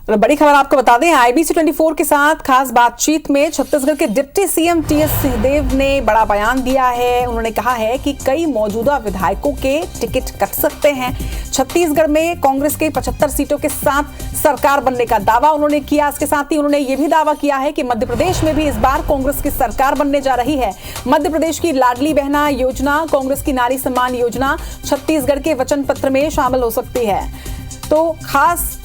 बड़ी खबर आपको बता दें, IBC 24 के साथ खास बातचीत में छत्तीसगढ़ के डिप्टी सीएम TS सिंहदेव ने बड़ा बयान दिया है। उन्होंने कहा है कि कई मौजूदा विधायकों के टिकट कट सकते हैं। छत्तीसगढ़ में कांग्रेस के 75 सीटों के साथ सरकार बनने का दावा उन्होंने किया। इसके साथ ही उन्होंने ये भी दावा किया है कि मध्य प्रदेश में भी इस बार कांग्रेस की सरकार बनने जा रही है। मध्य प्रदेश की लाडली बहना योजना, कांग्रेस की नारी सम्मान योजना छत्तीसगढ़ के वचन पत्र में शामिल हो सकती है। तो खास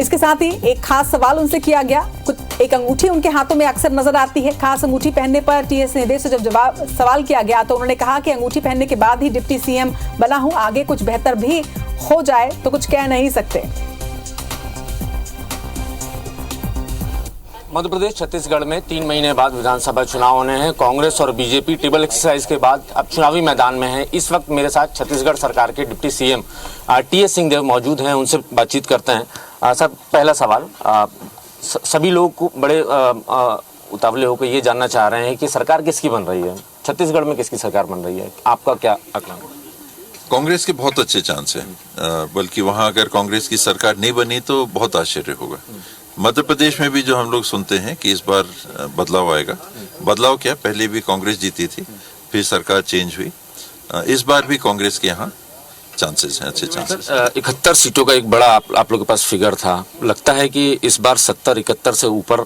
इसके साथ ही एक खास सवाल उनसे किया गया। कुछ एक अंगूठी उनके हाथों में अक्सर नजर आती है। खास अंगूठी पहनने पर TS सिंहदेव से जब सवाल किया गया तो उन्होंने कहा कि अंगूठी पहनने के बाद ही डिप्टी सीएम बना हूं, आगे कुछ बेहतर भी हो जाए तो कुछ कह नहीं सकते। मध्य प्रदेश छत्तीसगढ़ में 3 महीने बाद विधानसभा चुनाव होने हैं। कांग्रेस और बीजेपी ट्रिपल एक्सरसाइज के बाद अब चुनावी मैदान में है। इस वक्त मेरे साथ छत्तीसगढ़ सरकार के डिप्टी सीएम TS सिंहदेव मौजूद हैं, उनसे बातचीत करते हैं। सर, पहला सवाल, सभी लोग को बड़े उतावले होकर ये जानना चाह रहे हैं कि सरकार किसकी बन रही है, छत्तीसगढ़ में किसकी सरकार बन रही है, आपका क्या आकलन? कांग्रेस के बहुत अच्छे चांस हैं, बल्कि वहां अगर कांग्रेस की सरकार नहीं बनी तो बहुत आश्चर्य होगा। मध्य प्रदेश में भी जो हम लोग सुनते हैं कि इस बार बदलाव आएगा, बदलाव क्या, पहले भी कांग्रेस जीती थी, फिर सरकार चेंज हुई, इस बार भी कांग्रेस के यहाँ चांसेस हैं, अच्छे चांसेस। 71 सीटों का एक बड़ा आप लोग के पास फिगर था, लगता है कि इस बार 70-71 से ऊपर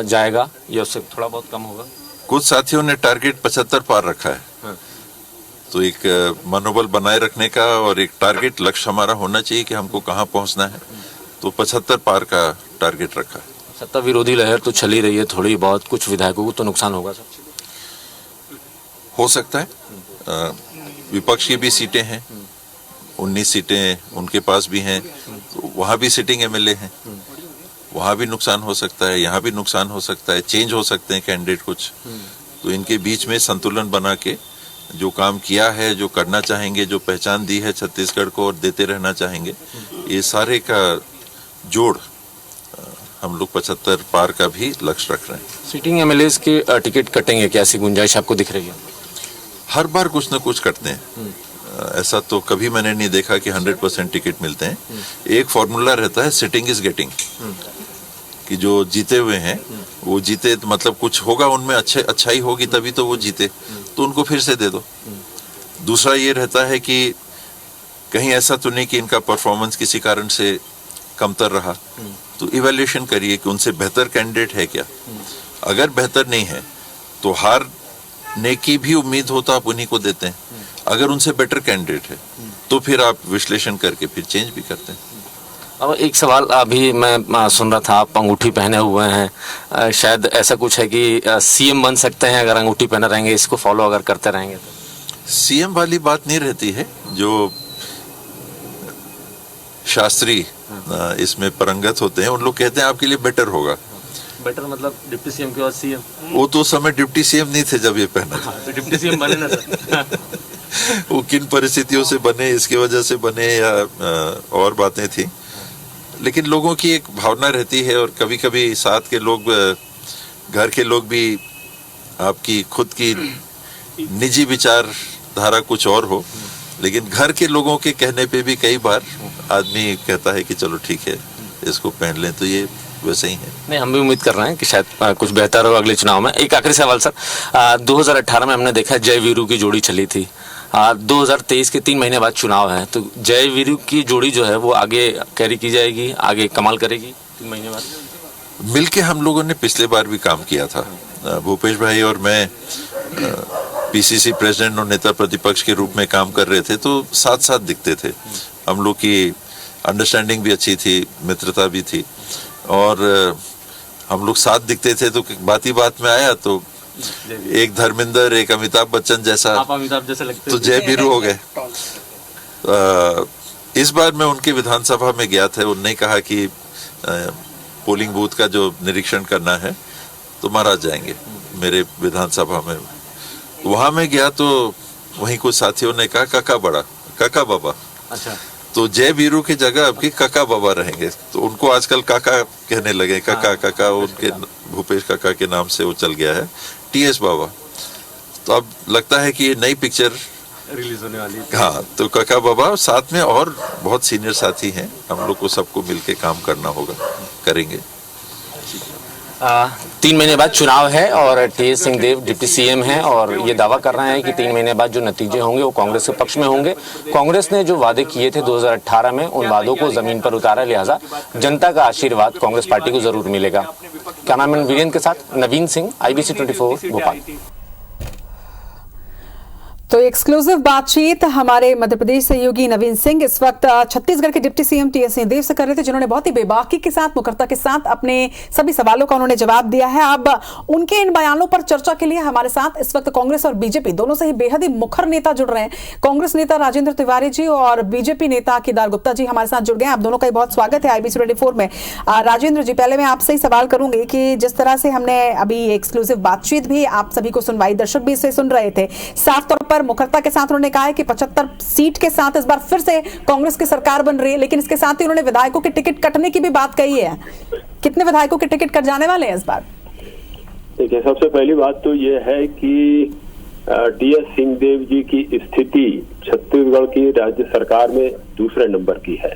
जाएगा या उससे थोड़ा बहुत कम होगा? कुछ साथियों ने टारगेट 75 पार रखा है। तो एक मनोबल बनाए रखने का और एक टारगेट लक्ष्य हमारा होना चाहिए कि हमको कहाँ पहुँचना है, तो 75 पार का टारगेट रखा है। सत्ता विरोधी लहर तो चली रही है थोड़ी बहुत, कुछ विधायकों को तो नुकसान होगा सर? हो सकता है। विपक्ष की भी सीटें हैं, 19 सीटें उनके पास भी हैं, तो वहाँ भी सिटिंग MLA हैं, वहाँ भी नुकसान हो सकता है, यहाँ भी नुकसान हो सकता है, चेंज हो सकते हैं कैंडिडेट कुछ। तो इनके बीच में संतुलन बना के जो काम किया है, जो करना चाहेंगे, जो पहचान दी है छत्तीसगढ़ को और देते रहना चाहेंगे, ये सारे का जोड़ हम लोग 75 पार का भी लक्ष्य रख रहे हैं। सिटिंग MLAs के टिकट कटेंगे क्या, ऐसी गुंजाइश आपको दिख रही है? हर बार कुछ न कुछ कटते हैं, ऐसा तो कभी मैंने नहीं देखा कि 100% टिकट मिलते हैं। एक फॉर्मूला रहता है, सिटिंग इज गेटिंग, कि जो जीते हुए हैं वो जीते, तो मतलब कुछ होगा उनमें, अच्छाई होगी तभी तो वो जीते, तो उनको फिर से दे दो। दूसरा ये रहता है कि कहीं ऐसा तो नहीं कि इनका परफॉर्मेंस किसी कारण से कमतर रहा, तो इवैल्यूएशन करिए कि उनसे बेहतर कैंडिडेट है क्या। अगर बेहतर नहीं है तो हारने की भी उम्मीद हो तो आप उन्हीं को देते हैं। अगर उनसे बेटर कैंडिडेट है तो फिर आप विश्लेषण करके फिर चेंज भी करते हैं। अब एक सवाल अभी मैं सुन रहा था, आप अंगूठी पहने हुए हैं, शायद ऐसा कुछ है कि CM बन सकते हैं अगर अंगूठी पहने रहेंगे, इसको फॉलो अगर करते रहेंगे तो? CM वाली बात नहीं रहती है। जो शास्त्री इसमें परंगत होते हैं उन लोग कहते हैं आपके लिए बेटर होगा। बेटर मतलब डिप्टी सीएम के बाद CM? वो तो समय डिप्टी सीएम नहीं थे जब ये पहना था। तो डिप्टी सीएम बने ना सर? वो किन परिस्थितियों से बने, इसकी वजह से बने या और बातें थी, लेकिन लोगों की एक भावना रहती है। और कभी कभी साथ के लोग, घर के लोग भी, आपकी खुद की निजी विचारधारा कुछ और हो, लेकिन घर के लोगों के कहने पे भी कई बार आदमी कहता है कि चलो ठीक है इसको पहन लें, तो ये वैसे ही है। नहीं, हम भी उम्मीद कर रहे हैं कि शायद कुछ बेहतर हो अगले चुनाव में। एक आखिरी सवाल सर, 2018 में हमने देखा जय वीरू की जोड़ी चली थी, 2023 के 3 महीने बाद चुनाव है, तो जय वीरू की जोड़ी जो है वो आगे कैरी की जाएगी, आगे कमाल करेगी 3 महीने बाद? मिलके हम लोगों ने पिछले बार भी काम किया था, भूपेश भाई और मैं PCC प्रेसिडेंट और नेता प्रतिपक्ष के रूप में काम कर रहे थे, तो साथ साथ दिखते थे। हम लोग की अंडरस्टैंडिंग भी अच्छी थी, मित्रता भी थी, और हम लोग साथ दिखते थे। तो बात ही बात में आया तो एक धर्मेंद्र, एक अमिताभ बच्चन जैसा, आप अमिताभ जैसे लगते, तो जय वीरू हो गए। इस बार मैं उनके विधानसभा में गया था, उन्होंने कहा कि पोलिंग बूथ का जो निरीक्षण करना है तो महाराज जाएंगे मेरे विधानसभा में। वहां मैं गया तो वहीं कुछ साथियों ने कहा काका बड़ा, काका बाबा। अच्छा, तो जय वीरू की जगह आपकी काका बाबा रहेंगे, तो उनको आजकल काका कहने लगे, काका काका, उनके भूपेश काका के नाम से वो चल गया है TS बाबा। तो अब लगता है कि ये नई पिक्चर रिलीज होने वाली है। हाँ, तो काका बाबा साथ में और बहुत सीनियर साथी हैं, हम लोग को सबको मिलके काम करना होगा। करेंगे। 3 महीने बाद चुनाव है और टीएस सिंहदेव डिप्टी सीएम हैं और ये दावा कर रहे हैं कि 3 महीने बाद जो नतीजे होंगे वो कांग्रेस के पक्ष में होंगे। कांग्रेस ने जो वादे किए थे 2018 में, उन वादों को जमीन पर उतारा, लिहाजा जनता का आशीर्वाद कांग्रेस पार्टी को जरूर मिलेगा। कैमरामैन वीरेंद्र के साथ नवीन सिंह, IBC 24 भोपाल। तो एक्सक्लूसिव बातचीत हमारे मध्य प्रदेश सहयोगी नवीन सिंह इस वक्त छत्तीसगढ़ के डिप्टी सीएम टीएस सिंहदेव से कर रहे थे, जिन्होंने बहुत ही बेबाकी के साथ, मुखरता के साथ अपने सभी सवालों का उन्होंने जवाब दिया है। अब उनके इन बयानों पर चर्चा के लिए हमारे साथ इस वक्त कांग्रेस और बीजेपी दोनों से ही बेहद ही मुखर नेता जुड़ रहे हैं। कांग्रेस नेता राजेंद्र तिवारी जी और बीजेपी नेता केदार गुप्ता जी हमारे साथ जुड़ गए। आप दोनों का बहुत स्वागत है IBC 24 में। राजेंद्र जी, पहले मैं आपसे ही सवाल करूंगी कि जिस तरह से हमने अभी एक्सक्लूसिव बातचीत भी आप सभी को सुनवाई, दर्शक भी इसे सुन रहे थे, साफ तौर पर मुखरता के साथ उन्होंने कहा है कि 75 सीट के साथ इस बार फिर से कांग्रेस की सरकार बन रही है, लेकिन इसके साथ ही उन्होंने विधायकों के टिकट कटने की भी बात कही है। कितने विधायकों के टिकट कट जाने वाले हैं इस बार? देखिए, सबसे पहली बात तो यह है कि टीएस सिंहदेव जी की स्थिति छत्तीसगढ़ की राज्य सरकार में दूसरे नंबर की है।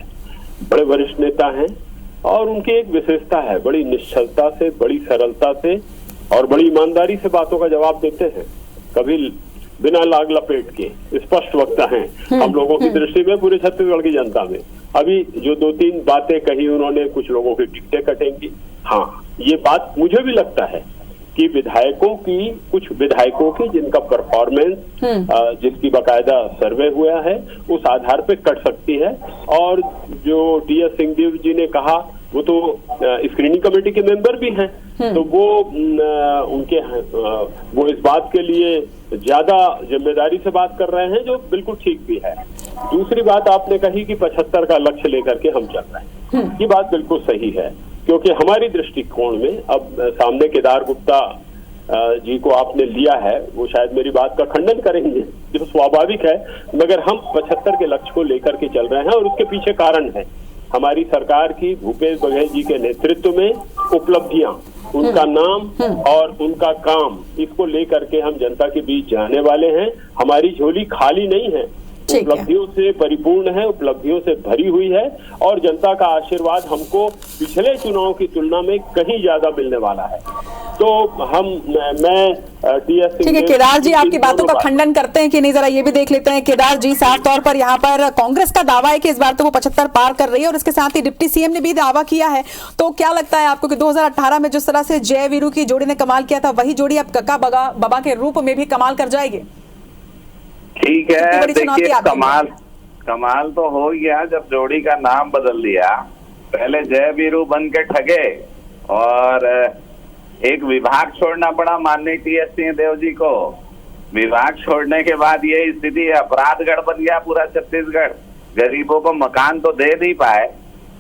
बड़े वरिष्ठ नेता हैं और उनकी एक विशेषता है, बड़ी निश्चलता से, बड़ी सरलता से और बड़ी ईमानदारी से बातों का जवाब देते हैं। कभी बिना लाग लपेट के स्पष्ट वक्ता हैं हम लोगों की दृष्टि में, पूरे छत्तीसगढ़ की जनता में। अभी जो 2-3 बातें कही उन्होंने, कुछ लोगों की टिकटें कटेंगी, हाँ ये बात मुझे भी लगता है कि कुछ विधायकों की जिनका परफॉर्मेंस, जिसकी बाकायदा सर्वे हुआ है, उस आधार पे कट सकती है। और जो टीएस सिंहदेव जी ने कहा, वो तो स्क्रीनिंग कमेटी के मेंबर भी हैं, तो वो इस बात के लिए ज्यादा जिम्मेदारी से बात कर रहे हैं, जो बिल्कुल ठीक भी है। दूसरी बात आपने कही कि 75 का लक्ष्य लेकर के हम चल रहे हैं, ये बात बिल्कुल सही है, क्योंकि हमारी दृष्टिकोण में अब सामने केदार गुप्ता जी को आपने लिया है, वो शायद मेरी बात का खंडन करेंगे, जो स्वाभाविक है, मगर हम 75 के लक्ष्य को लेकर के चल रहे हैं और उसके पीछे कारण है हमारी सरकार की, भूपेश बघेल जी के नेतृत्व में उपलब्धियां, उनका नाम और उनका काम, इसको लेकर के हम जनता के बीच जाने वाले हैं। हमारी झोली खाली नहीं है, उपलब्धियों से परिपूर्ण है, उपलब्धियों से भरी हुई है और जनता का आशीर्वाद हमको पिछले चुनाव की तुलना में कहीं ज्यादा मिलने वाला है। तो मैं ठीक है केदार जी, आपकी बातों का खंडन करते हैं कि नहीं, जरा ये भी देख लेते हैं। केदार जी, साफ तौर पर यहाँ पर कांग्रेस का दावा है कि इस बार तो वो 75 पार कर रही है और इसके साथ ही डिप्टी सीएम ने भी दावा किया है। तो क्या लगता है आपको कि 2018 में जिस तरह से जय वीरू की जोड़ी ने कमाल किया था, वही जोड़ी अब कक्का बाबा के रूप में भी कमाल कर जाएगी? ठीक है, देखिए कमाल तो हो गया जब जोड़ी का नाम बदल दिया। पहले जय वीरू बन के ठगे और एक विभाग छोड़ना पड़ा माननीय टीएस सिंहदेव जी को। विभाग छोड़ने के बाद ये स्थिति, अपराधगढ़ बन गया पूरा छत्तीसगढ़। गरीबों को मकान तो दे नहीं पाए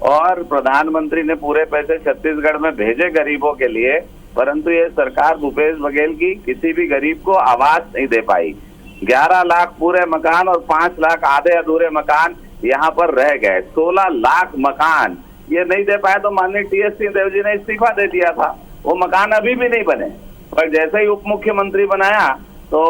और प्रधानमंत्री ने पूरे पैसे छत्तीसगढ़ में भेजे गरीबों के लिए, परंतु ये सरकार भूपेश बघेल की किसी भी गरीब को आवास नहीं दे पाई। 11 लाख पूरे मकान और 5 लाख आधे अधूरे मकान यहाँ पर रह गए। 16 लाख मकान ये नहीं दे पाए तो माननीय टीएस सिंहदेव जी ने इस्तीफा दे दिया था। वो मकान अभी भी नहीं बने, पर जैसे ही उप मुख्यमंत्री बनाया तो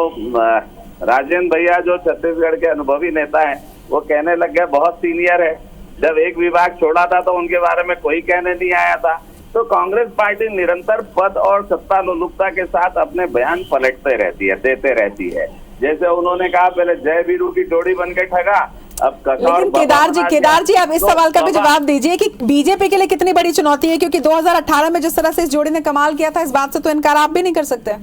राजेंद्र भैया जो छत्तीसगढ़ के अनुभवी नेता हैं, वो कहने लग गए बहुत सीनियर है। जब एक विभाग छोड़ा था तो उनके बारे में कोई कहने नहीं आया था। तो कांग्रेस पार्टी निरंतर पद और सत्ता लोलुपता के साथ अपने बयान पलटते रहती है, देते रहती है। जैसे उन्होंने कहा पहले जय वीरू की जोड़ी बन के ठगा, अब लेकिन केदार जी आप इस सवाल का भी जवाब दीजिए कि बीजेपी के लिए कितनी बड़ी चुनौती है, क्योंकि 2018 में जिस तरह से इस जोड़ी ने कमाल किया था, इस बात से तो इनकार आप भी नहीं कर सकते।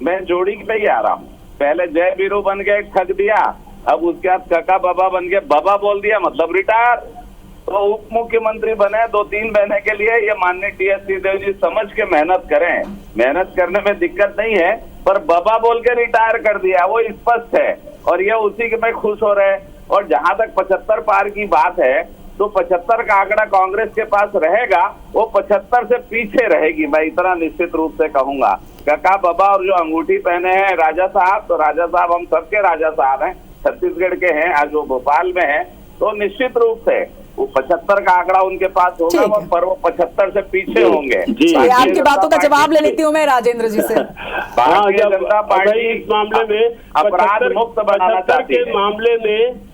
मैं जोड़ी पे ही आ रहा हूँ। पहले जय वीरू बन के ठग दिया, अब उसके बाद कक्का बाबा बन के बाबा बोल दिया, मतलब रिटायर। तो उप मुख्यमंत्री बने 2-3 महीने के लिए, ये माननीय टीएस सिंहदेव जी समझ के मेहनत करें। मेहनत करने में दिक्कत नहीं है, पर बाबा बोल के रिटायर कर दिया, वो स्पष्ट है और ये उसी के में खुश हो रहे हैं। और जहां तक 75 पार की बात है, तो 75 का आंकड़ा कांग्रेस के पास रहेगा, वो 75 से पीछे रहेगी, मैं इतना निश्चित रूप से कहूंगा। कक्का बाबा और जो अंगूठी पहने हैं राजा साहब, तो राजा साहब हम सबके राजा साहब हैं, छत्तीसगढ़ के हैं, आज वो भोपाल में है, तो निश्चित रूप से वो 75 का आंकड़ा उनके पास होगा, पर वो 75 से पीछे होंगे। आपकी बातों का जवाब ले लेती हूँ मैं राजेंद्र जी से। भारतीय जनता पार्टी इस मामले में अपराध मुक्त बनाना चाहती है। मामले में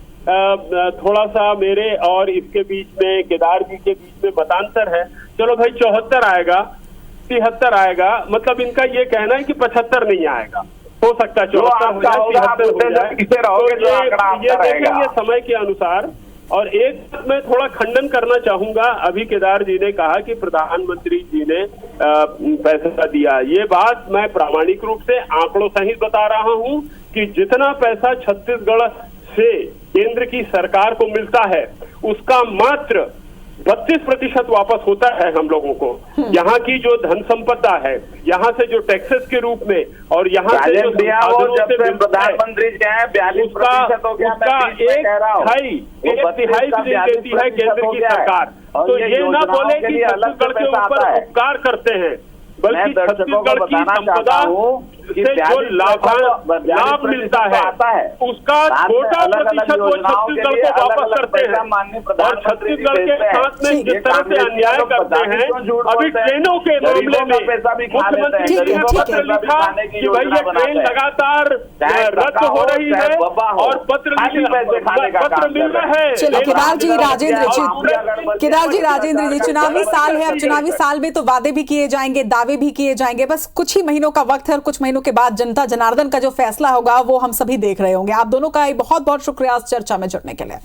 थोड़ा सा मेरे और इसके बीच में, केदार जी के बीच में मतांतर है। चलो भाई 74 आएगा, 73 आएगा, मतलब इनका ये कहना है कि 75 नहीं आएगा, हो सकता है 74 हो जाए, 73 हो जाए। तो ये देखेंगे समय के अनुसार। और एक बात मैं थोड़ा खंडन करना चाहूंगा, अभी केदार जी ने कहा कि प्रधानमंत्री जी ने पैसा दिया, ये बात मैं प्रामाणिक रूप से आंकड़ों सहित बता रहा हूं कि जितना पैसा छत्तीसगढ़ से केंद्र की सरकार को मिलता है उसका मात्र 32% वापस होता है हम लोगों को। यहाँ की जो धन संपदा है, यहाँ से जो टैक्सेस के रूप में और यहाँ से जो प्रधानमंत्री जो है 42% हो गया, उसका एक तिहाई देती है केंद्र की सरकार। तो ये ना बोले कि छत्तीसगढ़ के ऊपर उपकार करते हैं, बल्कि छत्तीसगढ़ की संपदा से जो लाभ मिलता है उसका छोटा प्रतिशत वो छत्तीसगढ़ को वापस करते हैं। और छत्तीसगढ़ के साथ में जिस तरह से अन्याय करते हैं, अभी ट्रेनों के मामले में मुख्यमंत्री जी ने पत्र लिखा कि भाई ये ट्रेन लगातार रद्द हो रही है और पत्र मिल रहा है। केदार जी राजेंद्र जी, चुनावी साल है, अब चुनावी साल में तो वादे भी किए जाएंगे, दावे भी किए जाएंगे, बस कुछ ही महीनों का वक्त है और कुछ महीनों के बाद जनता जनार्दन का जो फैसला होगा वो हम सभी देख रहे होंगे। आप दोनों का बहुत बहुत शुक्रिया इस चर्चा में जुड़ने के लिए।